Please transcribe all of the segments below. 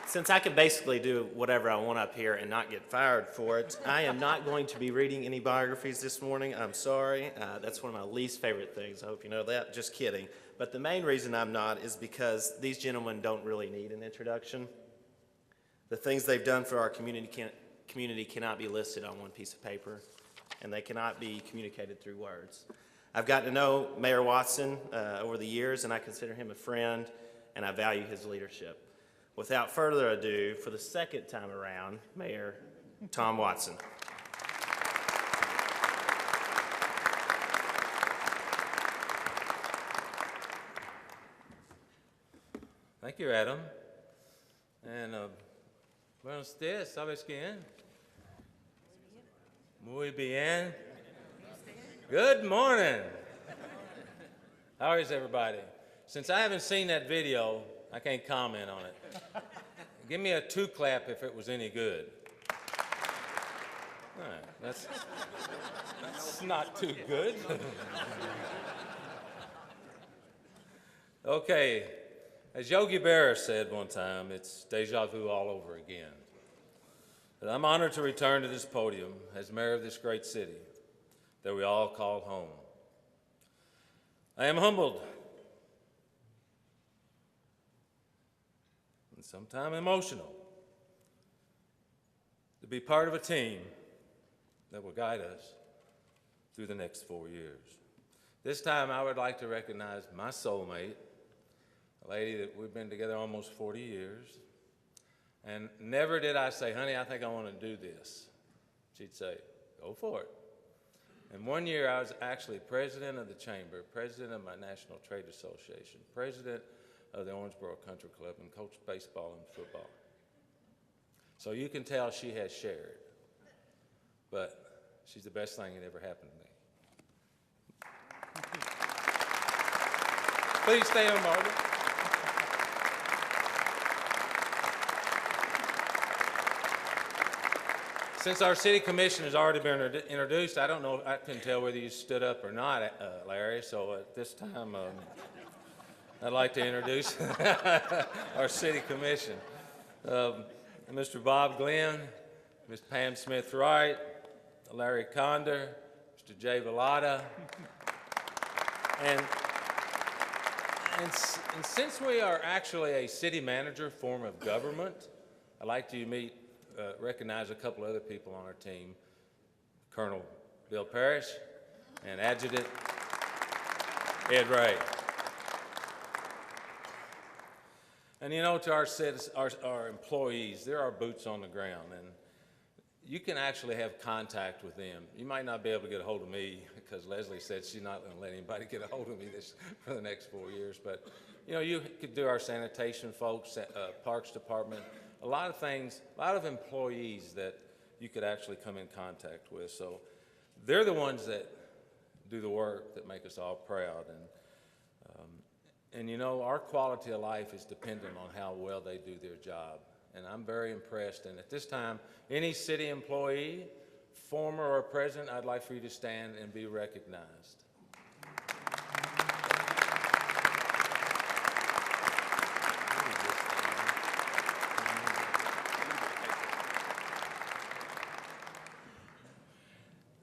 Since I could basically do whatever I want up here and not get fired for it, I am not going to be reading any biographies this morning. I'm sorry. That's one of my least favorite things. I hope you know that. Just kidding. But the main reason I'm not is because these gentlemen don't really need an introduction. The things they've done for our community cannot be listed on one piece of paper, and they cannot be communicated through words. I've gotten to know Mayor Watson over the years, and I consider him a friend, and I value his leadership. Without further ado, for the second time around, Mayor Tom Watson. Thank you, Adam. And buenos días, ¿sabes quién? Muy bien. Good morning. How is everybody? Since I haven't seen that video, I can't comment on it. Give me a 2 clap if it was any good. All right, that's not too good. Okay, as Yogi Berra said one time, it's deja vu all over again. But I'm honored to return to this podium as mayor of this great city that we all call home. I am humbled and sometimes emotional to be part of a team that will guide us through the next 4 years. This time I would like to recognize my soulmate, a lady that we've been together almost 40 years, and never did I say, honey, I think I want to do this. She'd say, go for it. And 1 year I was actually president of the chamber, president of my National Trade Association, president of the Owensboro Country Club, and coached baseball and football. So you can tell she has shared, but she's the best thing that ever happened to me. Please stay on, Margaret. Since our city commission has already been introduced, I don't know, I couldn't tell whether you stood up or not, Larry, so at this time, I'd like to introduce our city commission. Mr. Bob Glenn, Ms. Pam Smith-Wright, Larry Conder, Mr. Jay Vallada, and since we are actually a city manager form of government, I'd like to recognize a couple other people on our team, Colonel Bill Parrish and Adjutant Ed Ray. And you know, to our employees, they're our boots on the ground, and you can actually have contact with them. You might not be able to get a hold of me because Leslie said she's not going to let anybody get a hold of me for the next 4 years, but you know, you could do our sanitation folks, Parks Department, a lot of things, a lot of employees that you could actually come in contact with. So they're the ones that do the work that make us all proud. And you know, our quality of life is dependent on how well they do their job. And I'm very impressed. And at this time, any city employee, former or present, I'd like for you to stand and be recognized.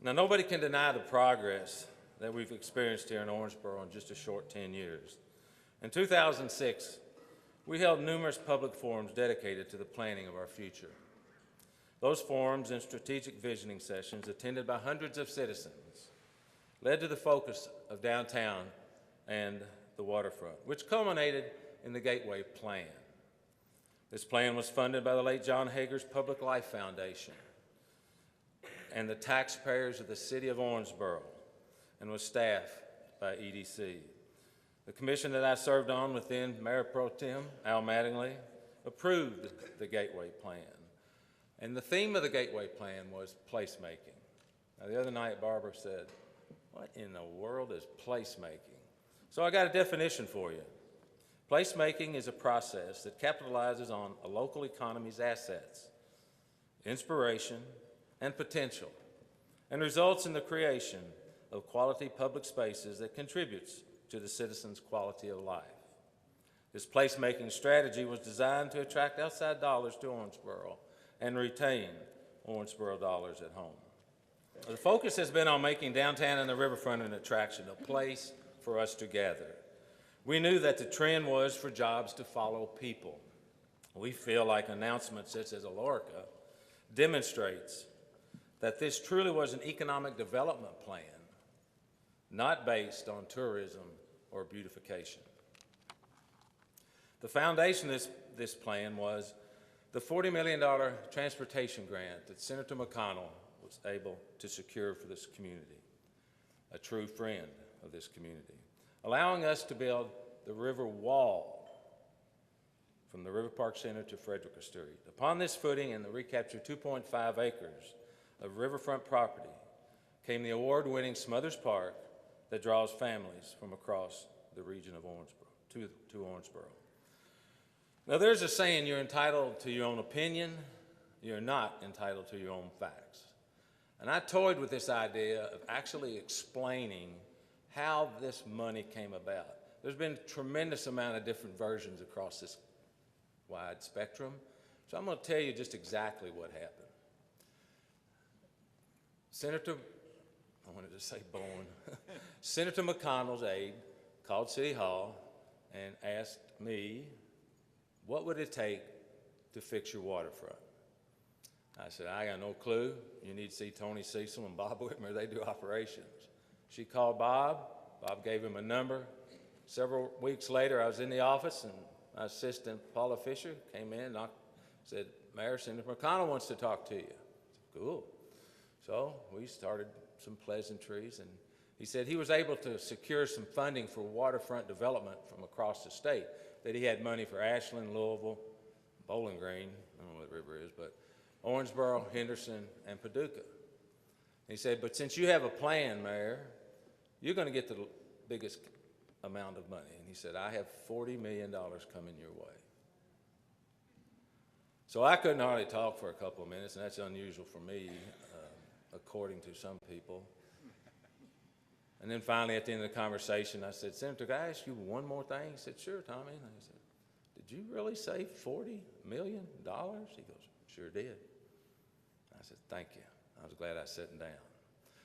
Now, nobody can deny the progress that we've experienced here in Owensboro in just a short 10 years. In 2006, we held numerous public forums dedicated to the planning of our future. Those forums and strategic visioning sessions, attended by hundreds of citizens, led to the focus of downtown and the waterfront, which culminated in the Gateway Plan. This plan was funded by the late John Hager's Public Life Foundation and the taxpayers of the city of Owensboro, and was staffed by EDC. The commission that I served on with then Mayor Pro Tem Al Mattingly approved the Gateway Plan. And the theme of the Gateway Plan was placemaking. Now, the other night, Barbara said, what in the world is placemaking? So I got a definition for you. Placemaking is a process that capitalizes on a local economy's assets, inspiration, and potential, and results in the creation of quality public spaces that contributes to the citizens' quality of life. This placemaking strategy was designed to attract outside dollars to Owensboro and retain Owensboro dollars at home. The focus has been on making downtown and the riverfront an attraction, a place for us to gather. We knew that the trend was for jobs to follow people. We feel like announcements such as Alorica demonstrates that this truly was an economic development plan, not based on tourism or beautification. The foundation of this plan was the $40 million transportation grant that Senator McConnell was able to secure for this community, a true friend of this community, allowing us to build the river wall from the River Park Center to Frederica Street. Upon this footing and the recaptured 2.5 acres of riverfront property came the award-winning Smothers Park that draws families from across the region of Owensboro to Owensboro. Now, there's a saying, you're entitled to your own opinion, you're not entitled to your own facts. And I toyed with this idea of actually explaining how this money came about. There's been a tremendous amount of different versions across this wide spectrum, so I'm going to tell you just exactly what happened. Senator McConnell's aide called City Hall and asked me, what would it take to fix your waterfront? I said, I got no clue. You need to see Tony Cecil and Bob Whitmer. They do operations. She called Bob. Bob gave him a number. Several weeks later, I was in the office, and my assistant, Paula Fisher, came in and said, Mayor, Senator McConnell wants to talk to you. I said, cool. So we started some pleasantries, and he said he was able to secure some funding for waterfront development from across the state, that he had money for Ashland, Louisville, Bowling Green, I don't know what the river is, but Owensboro, Henderson, and Paducah. He said, but since you have a plan, Mayor, you're going to get the biggest amount of money. And he said, I have $40 million coming your way. So I couldn't hardly talk for a couple of minutes, and that's unusual for me, according to some people. And then finally, at the end of the conversation, I said, Senator, can I ask you one more thing? He said, sure, Tommy. And I said, did you really say $40 million? He goes, sure did. I said, thank you. I was glad I sat him down.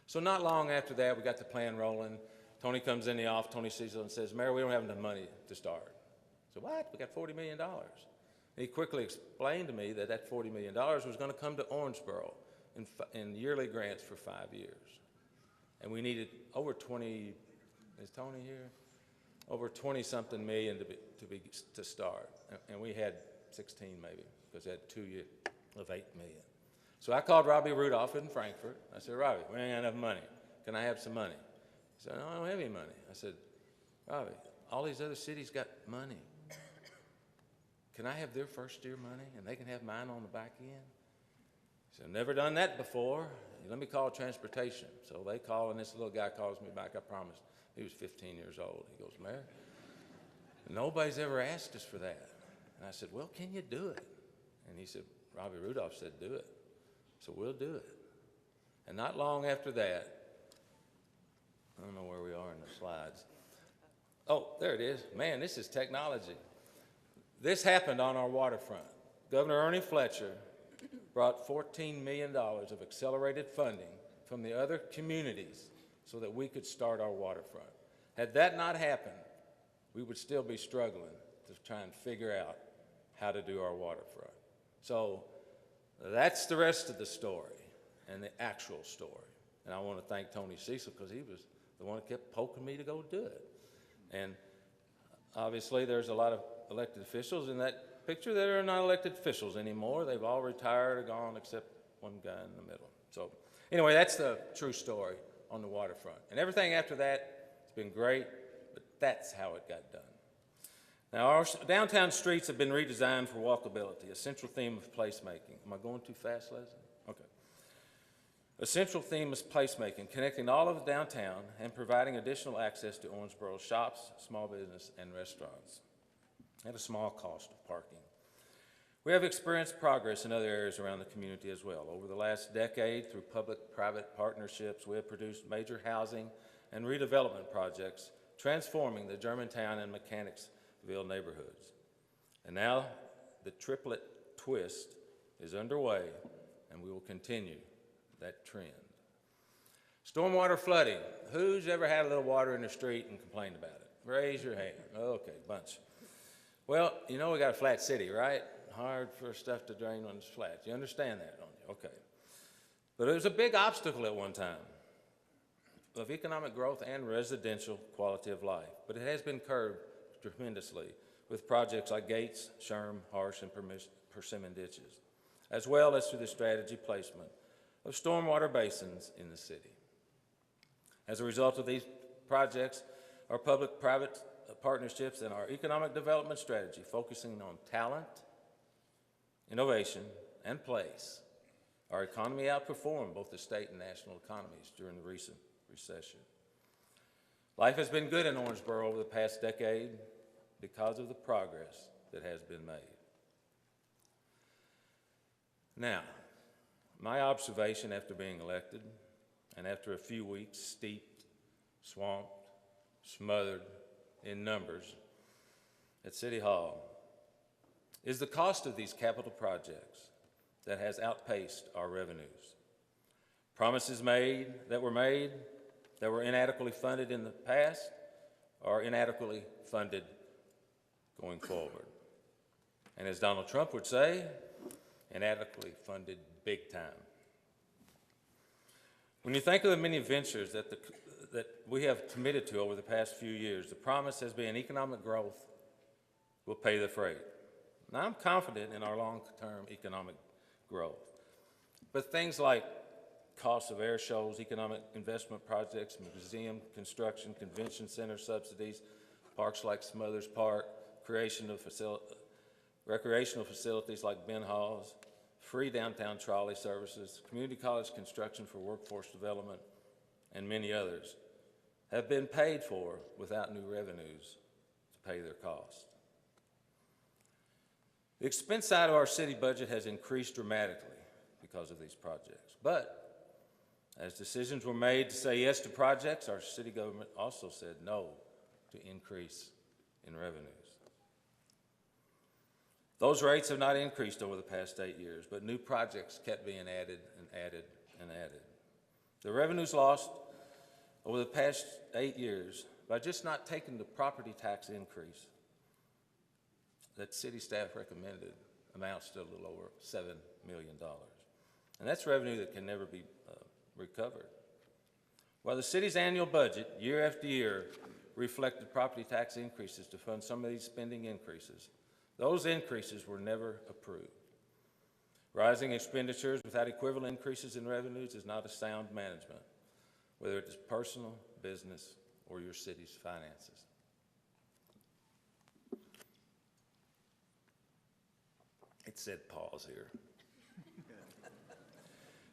So not long after that, we got the plan rolling. Tony comes in the office, Tony Cecil, and says, Mayor, we don't have enough money to start. I said, what? We got $40 million. And he quickly explained to me that that $40 million was going to come to Owensboro in yearly grants for 5 years. And we needed over 20, is Tony here? Over 20-something million to start. And we had 16 maybe, because we had 2 years of 8 million. So I called Robbie Rudolph in Frankfurt. I said, Robbie, we ain't got enough money. Can I have some money? He said, no, I don't have any money. I said, Robbie, all these other cities got money. Can I have their first year money and they can have mine on the back end? He said, I've never done that before. Let me call transportation. So they call, and this little guy calls me back. I promised. He was 15 years old. He goes, Mayor, nobody's ever asked us for that. And I said, well, can you do it? And he said, Robbie Rudolph said, do it. So we'll do it. And not long after that, I don't know where we are in the slides. Oh, there it is. Man, this is technology. This happened on our waterfront. Governor Ernie Fletcher brought $14 million of accelerated funding from the other communities so that we could start our waterfront. Had that not happened, we would still be struggling to try and figure out how to do our waterfront. So that's the rest of the story and the actual story. And I want to thank Tony Cecil because he was the one that kept poking me to go do it. And obviously there's a lot of elected officials in that picture that are not elected officials anymore. They've all retired or gone except one guy in the middle. So anyway, that's the true story on the waterfront. And everything after that has been great, but that's how it got done. Now, our downtown streets have been redesigned for walkability, a central theme of placemaking. Am I going too fast, Leslie? Okay. A central theme is placemaking, connecting all of downtown and providing additional access to Owensboro's shops, small business, and restaurants at a small cost of parking. We have experienced progress in other areas around the community as well. Over the last decade, through public-private partnerships, we have produced major housing and redevelopment projects, transforming the Germantown and MECHANICSVILLE neighborhoods. And now the triplet twist is underway, and we will continue that trend. Stormwater flooding. Who's ever had a little water in the street and complained about it? Raise your hand. Okay, bunch. Well, you know we got a flat city, right? Hard for stuff to drain when it's flat. You understand that, don't you? Okay. But it was a big obstacle at one time of economic growth and residential quality of life. But it has been curbed tremendously with projects like Gates, Sherm, Harsh, and Persimmon ditches, as well as through the strategy placement of stormwater basins in the city. As a result of these projects, our public-private partnerships and our economic development strategy focusing on talent, innovation, and place, our economy outperformed both the state and national economies during the recent recession. Life has been good in Owensboro over the past decade because of the progress that has been made. Now, my observation after being elected and after a few weeks steeped, swamped, smothered in numbers at City Hall is the cost of these capital projects that has outpaced our revenues. Promises that were inadequately funded in the past are inadequately funded going forward. And as Donald Trump would say, inadequately funded big time. When you think of the many ventures that we have committed to over the past few years, the promise has been economic growth will pay the freight. Now, I'm confident in our long-term economic growth, but things like costs of air shows, economic investment projects, museum construction, convention center subsidies, parks like Smothers Park, creation of recreational facilities like Ben Halls, free downtown trolley services, community college construction for workforce development, and many others have been paid for without new revenues to pay their costs. The expense side of our city budget has increased dramatically because of these projects. But as decisions were made to say yes to projects, our city government also said no to increase in revenues. Those rates have not increased over the past 8 years, but new projects kept being added and added and added. The revenues lost over the past 8 years by just not taking the property tax increase that city staff recommended amounts to a little over $7 million. And that's revenue that can never be recovered. While the city's annual budget, year after year, reflected property tax increases to fund some of these spending increases, those increases were never approved. Rising expenditures without equivalent increases in revenues is not a sound management, whether it is personal, business, or your city's finances. It said pause here.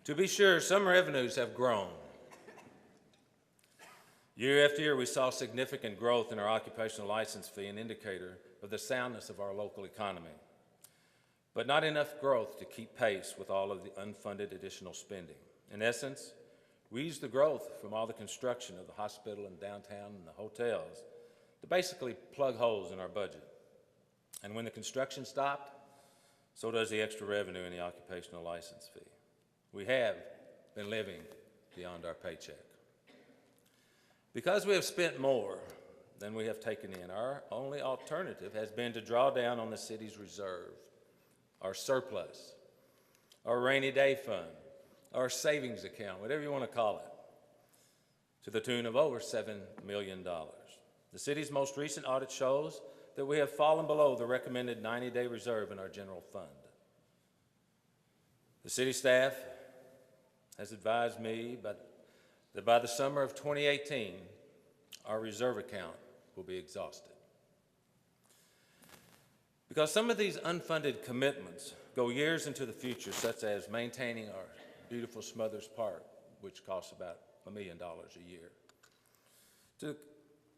To be sure, some revenues have grown. Year after year, we saw significant growth in our occupational license fee, an indicator of the soundness of our local economy, but not enough growth to keep pace with all of the unfunded additional spending. In essence, we used the growth from all the construction of the hospital and downtown and the hotels to basically plug holes in our budget. And when the construction stopped, so does the extra revenue in the occupational license fee. We have been living beyond our paycheck. Because we have spent more than we have taken in, our only alternative has been to draw down on the city's reserve, our surplus, our rainy day fund, our savings account, whatever you want to call it, to the tune of over $7 million. The city's most recent audit shows that we have fallen below the recommended 90-day reserve in our general fund. The city staff has advised me that by the summer of 2018, our reserve account will be exhausted. Because some of these unfunded commitments go years into the future, such as maintaining our beautiful Smothers Park, which costs about $1 million a year, to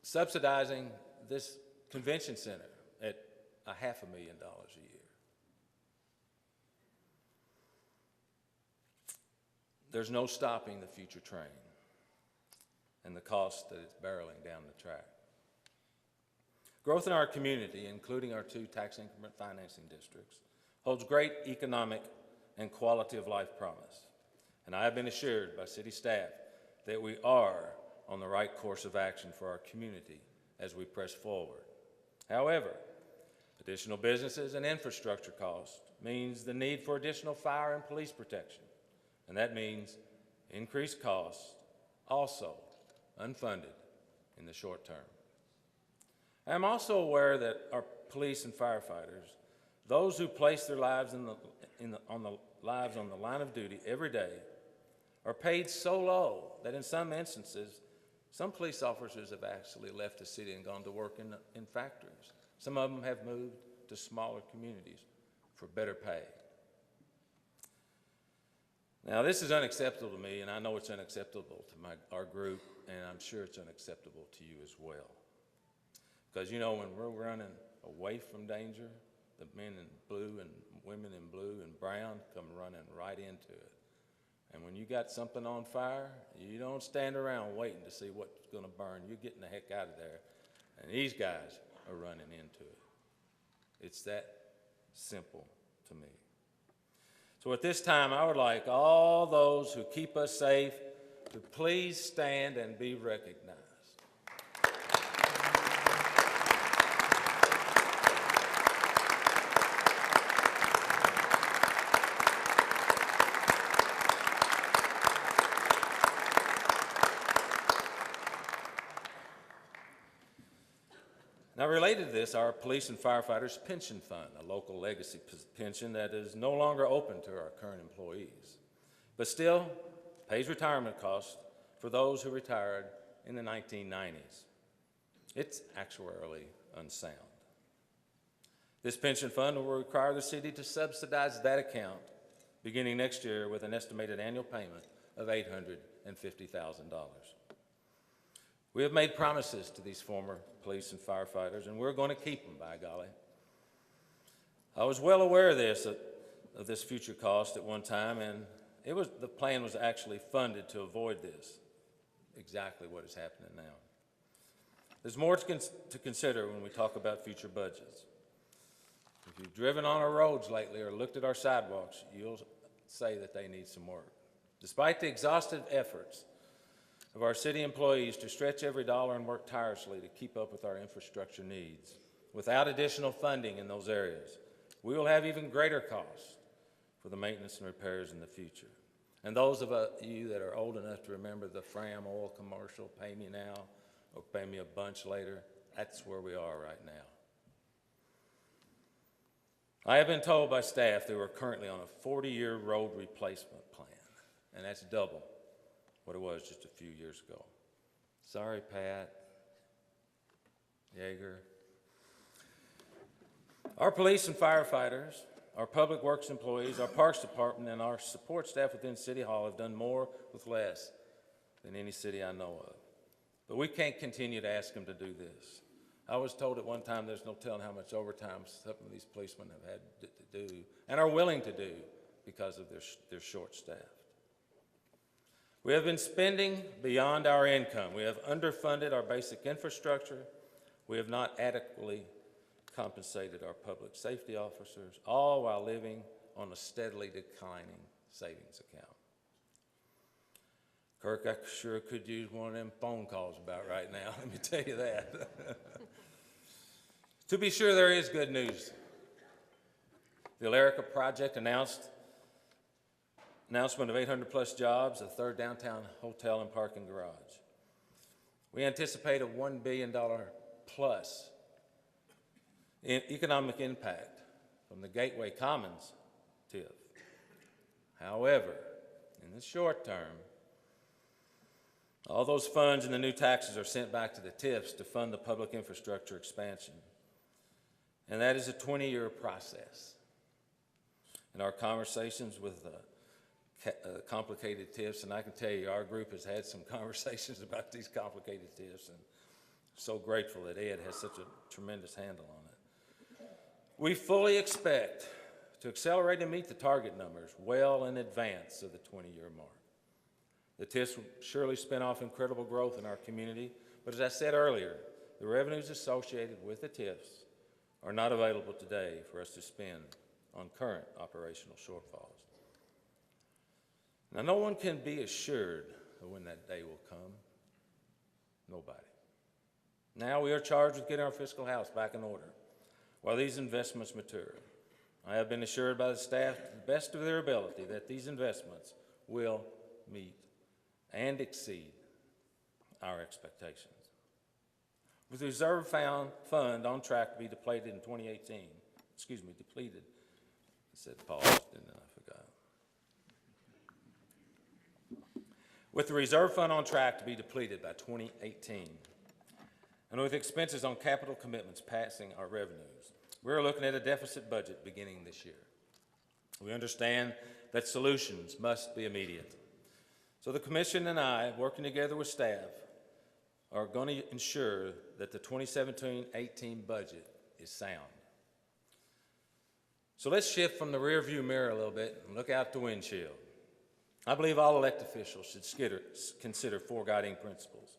subsidizing this convention center at $500,000 a year. There's no stopping the future train and the cost that it's barreling down the track. Growth in our community, including our 2 tax increment financing districts, holds great economic and quality of life promise. And I have been assured by city staff that we are on the right course of action for our community as we press forward. However, additional businesses and infrastructure costs means the need for additional fire and police protection, and that means increased costs, also unfunded in the short term. I am also aware that our police and firefighters, those who place their lives on the line of duty every day, are paid so low that in some instances, some police officers have actually left the city and gone to work in factories. Some of them have moved to smaller communities for better pay. Now, this is unacceptable to me, and I know it's unacceptable to our group, and I'm sure it's unacceptable to you as well. Because, you know, when we're running away from danger, the men in blue and women in blue and brown come running right into it. And when you got something on fire, you don't stand around waiting to see what's going to burn. You're getting the heck out of there. And these guys are running into it. It's that simple to me. So at this time, I would like all those who keep us safe to please stand and be recognized. Now, related to this, our police and firefighters pension fund, a local legacy pension that is no longer open to our current employees, but still pays retirement costs for those who retired in the 1990s. It's actuarially unsound. This pension fund will require the city to subsidize that account beginning next year with an estimated annual payment of $850,000. We have made promises to these former police and firefighters, and we're going to keep them, by golly. I was well aware of this future cost at one time, and the plan was actually funded to avoid this, exactly what is happening now. There's more to consider when we talk about future budgets. If you've driven on our roads lately or looked at our sidewalks, you'll say that they need some work. Despite the exhaustive efforts of our city employees to stretch every dollar and work tirelessly to keep up with our infrastructure needs, without additional funding in those areas, we will have even greater costs for the maintenance and repairs in the future. And those of you that are old enough to remember the Fram oil commercial, pay me now or pay me a bunch later, that's where we are right now. I have been told by staff that we're currently on a 40-year road replacement plan, and that's double what it was just a few years ago. Sorry, Pat, Yeager. Our police and firefighters, our public works employees, our parks department, and our support staff within City Hall have done more with less than any city I know of. But we can't continue to ask them to do this. I was told at one time there's no telling how much overtime some of these policemen have had to do and are willing to do because of their short staff. We have been spending beyond our income. We have underfunded our basic infrastructure. We have not adequately compensated our public safety officers, all while living on a steadily declining savings account. Kirk, I sure could use one of them phone calls about right now, let me tell you that. To be sure, there is good news. The Alerica project announcement of 800+ jobs, a third downtown hotel and parking garage. We anticipate a $1 billion plus in economic impact from the Gateway Commons TIF. However, in the short term, all those funds and the new taxes are sent back to the TIFs to fund the public infrastructure expansion. And that is a 20-year process. In our conversations with complicated TIFs, and I can tell you our group has had some conversations about these complicated TIFs, and so grateful that Ed has such a tremendous handle on it. We fully expect to accelerate and meet the target numbers well in advance of the 20-year mark. The TIFs will surely spin off incredible growth in our community, but as I said earlier, the revenues associated with the TIFs are not available today for us to spend on current operational shortfalls. Now, no one can be assured of when that day will come. Nobody. Now we are charged with getting our fiscal house back in order while these investments mature. I have been assured by the staff to the best of their ability that these investments will meet and exceed our expectations. With the reserve fund on track to be depleted in 2018, depleted. I said pause, didn't I? Forgot. With the reserve fund on track to be depleted by 2018, and with expenses on capital commitments passing our revenues, we're looking at a deficit budget beginning this year. We understand that solutions must be immediate. So the Commission and I, working together with staff, are going to ensure that the 2017-18 budget is sound. So let's shift from the rearview mirror a little bit and look out the windshield. I believe all elected officials should consider four guiding principles.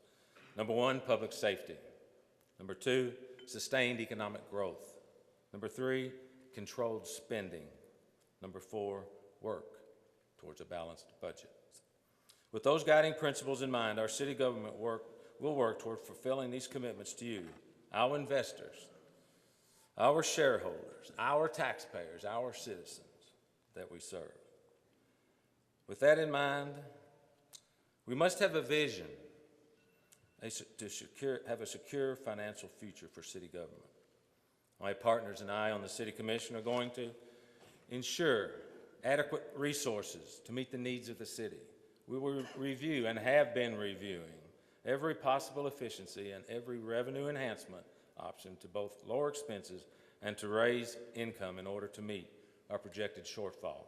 Number one, public safety. Number two, sustained economic growth. Number three, controlled spending. Number four, work towards a balanced budget. With those guiding principles in mind, our city government will work toward fulfilling these commitments to you, our investors, our shareholders, our taxpayers, our citizens that we serve. With that in mind, we must have a vision to have a secure financial future for city government. My partners and I on the City Commission are going to ensure adequate resources to meet the needs of the city. We will review and have been reviewing every possible efficiency and every revenue enhancement option to both lower expenses and to raise income in order to meet our projected shortfall.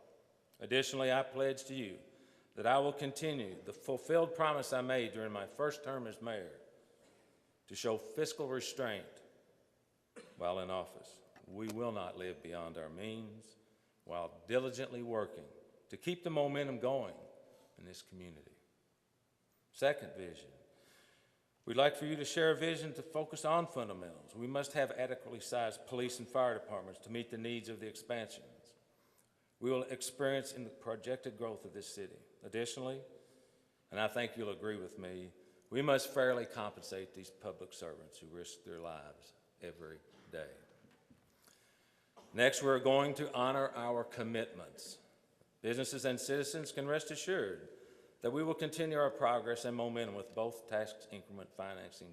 Additionally, I pledge to you that I will continue the fulfilled promise I made during my first term as mayor to show fiscal restraint while in office. We will not live beyond our means while diligently working to keep the momentum going in this community. Second vision, we'd like for you to share a vision to focus on fundamentals. We must have adequately sized police and fire departments to meet the needs of the expansions we will experience in the projected growth of this city. Additionally, and I think you'll agree with me, we must fairly compensate these public servants who risk their lives every day. Next, we're going to honor our commitments. Businesses and citizens can rest assured that we will continue our progress and momentum with both tax increment financing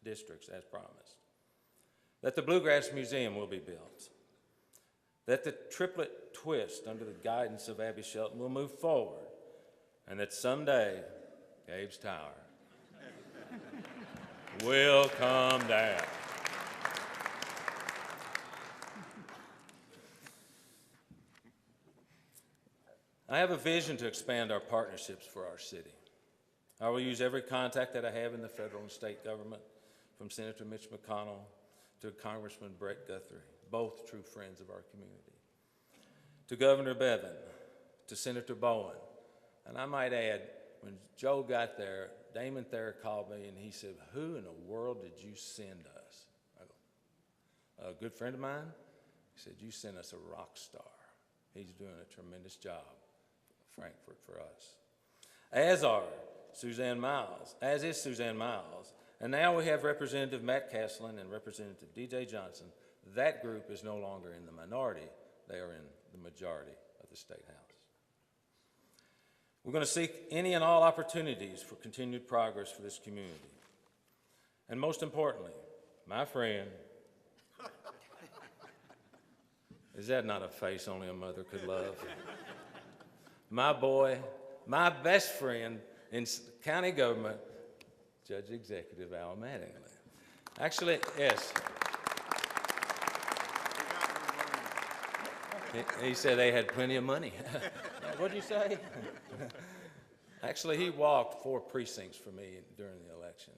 districts as promised. That the Bluegrass Museum will be built. That the triplet twist under the guidance of Abby Shelton will move forward. And that someday, Gabe's Tower will come down. I have a vision to expand our partnerships for our city. I will use every contact that I have in the federal and state government, from Senator Mitch McConnell to Congressman Brett Guthrie, both true friends of our community, to Governor Bevin, to Senator Bowen. And I might add, when Joe got there, Damon Thayer called me and he said, "Who in the world did you send us?" I go, "A good friend of mine." He said, "You sent us a rock star. He's doing a tremendous job in Frankfurt for us." As is Suzanne Miles. And now we have Representative Matt Caslin and Representative DJ Johnson. That group is no longer in the minority. They are in the majority of the State House. We're going to seek any and all opportunities for continued progress for this community. And most importantly, my friend, is that not a face only a mother could love? My boy, my best friend in county government, Judge Executive Al Mattingly. Actually, yes. He said they had plenty of money. What'd you say? Actually, he walked 4 precincts for me during the election.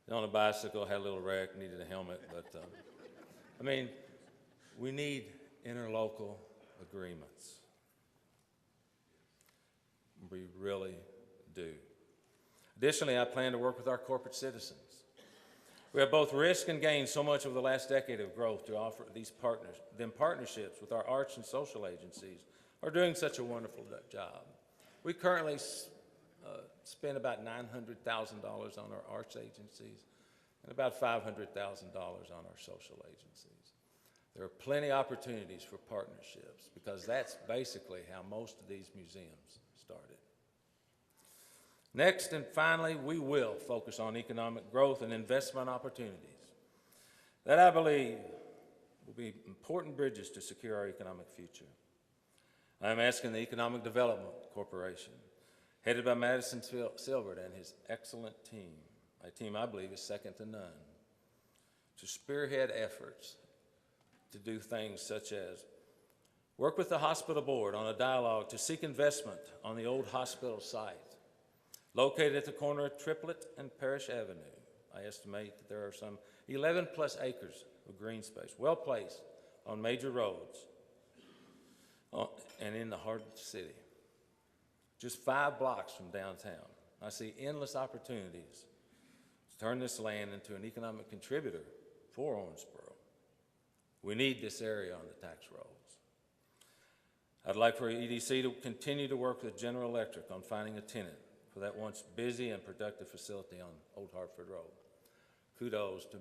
And on a bicycle, had a little wreck, needed a helmet. But, I mean, we need interlocal agreements. We really do. Additionally, I plan to work with our corporate citizens. We have both risked and gained so much over the last decade of growth to offer these partnerships with our arts and social agencies are doing such a wonderful job. We currently spend about $900,000 on our arts agencies and about $500,000 on our social agencies. There are plenty of opportunities for partnerships because that's basically how most of these museums started. Next and finally, we will focus on economic growth and investment opportunities that I believe will be important bridges to secure our economic future. I am asking the Economic Development Corporation, headed by Madison Silbert and his excellent team, a team I believe is second to none, to spearhead efforts to do things such as work with the hospital board on a dialogue to seek investment on the old hospital site, located at the corner of Triplet and Parish Avenue. I estimate that there are some 11 plus acres of green space, well placed on major roads and in the heart of the city. Just 5 blocks from downtown. I see endless opportunities to turn this land into an economic contributor for Owensboro. We need this area on the tax rolls. I'd like for EDC to continue to work with General Electric on finding a tenant for that once busy and productive facility on Old Hartford Road. Kudos to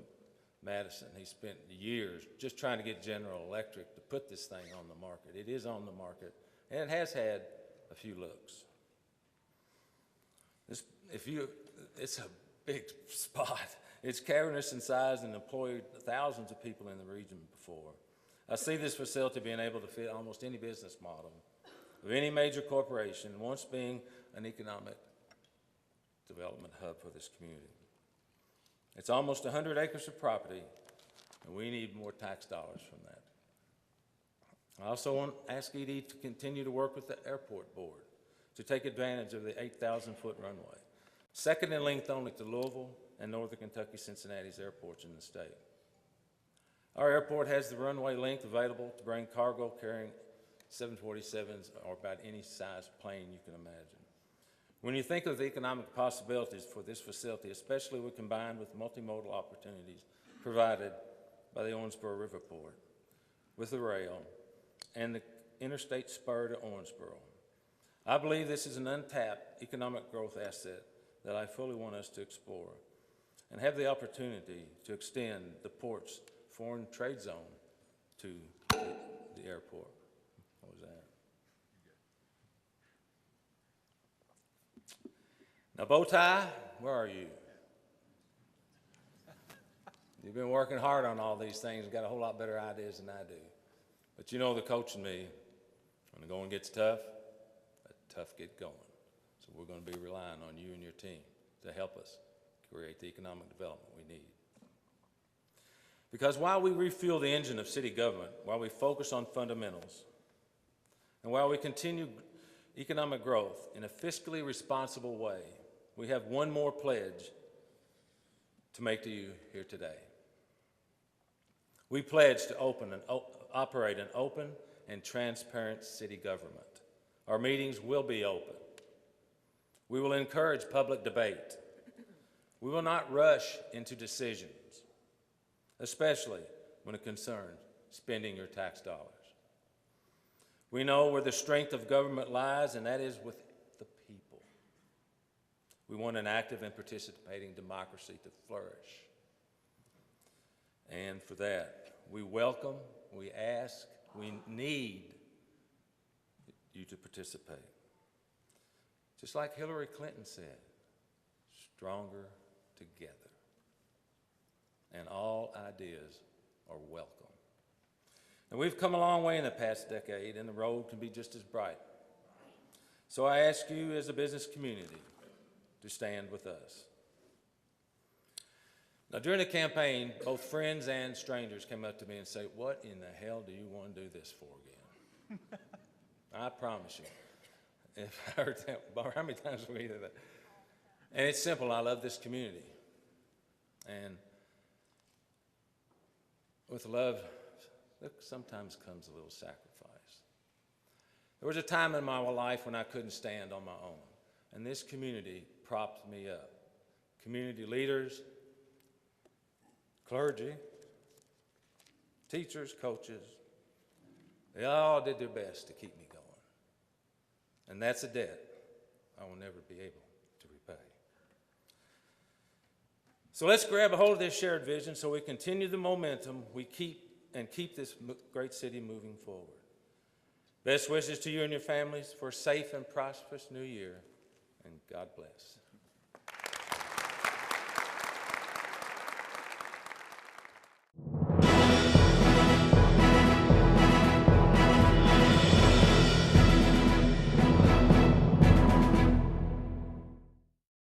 Madison. He spent years just trying to get General Electric to put this thing on the market. It is on the market, and it has had a few looks. It's a big spot. It's cavernous in size and employed thousands of people in the region before. I see this facility being able to fit almost any business model of any major corporation, once being an economic development hub for this community. It's almost 100 acres of property, and we need more tax dollars from that. I also want to ask ED to continue to work with the airport board to take advantage of the 8,000-foot runway, second in length only to Louisville and Northern Kentucky Cincinnati's airports in the state. Our airport has the runway length available to bring cargo carrying 747s or about any size plane you can imagine. When you think of the economic possibilities for this facility, especially when combined with multimodal opportunities provided by the Owensboro Riverport, with the rail, and the interstate spur to Owensboro, I believe this is an untapped economic growth asset that I fully want us to explore and have the opportunity to extend the port's foreign trade zone to the airport. What was that? Now, Bowtie, where are you? You've been working hard on all these things and got a whole lot better ideas than I do. But you know the coach and me, when the going gets tough, let tough get going. So we're going to be relying on you and your team to help us create the economic development we need. Because while we refuel the engine of city government, while we focus on fundamentals, and while we continue economic growth in a fiscally responsible way, we have one more pledge to make to you here today. We pledge to operate an open and transparent city government. Our meetings will be open. We will encourage public debate. We will not rush into decisions, especially when it concerns spending your tax dollars. We know where the strength of government lies, and that is with the people. We want an active and participating democracy to flourish. And for that, we welcome, we ask, we need you to participate. Just like Hillary Clinton said, stronger together. And all ideas are welcome. And we've come a long way in the past decade, and the road can be just as bright. So I ask you as a business community to stand with us. Now, during the campaign, both friends and strangers came up to me and said, "What in the hell do you want to do this for again?" I promise you, if I heard that, how many times have we heard that? And it's simple. I love this community. And with love, there sometimes comes a little sacrifice. There was a time in my life when I couldn't stand on my own, and this community propped me up. Community leaders, clergy, teachers, coaches, they all did their best to keep me going. And that's a debt I will never be able to repay. So let's grab a hold of this shared vision so we continue the momentum we keep this great city moving forward. Best wishes to you and your families for a safe and prosperous new year, and God bless.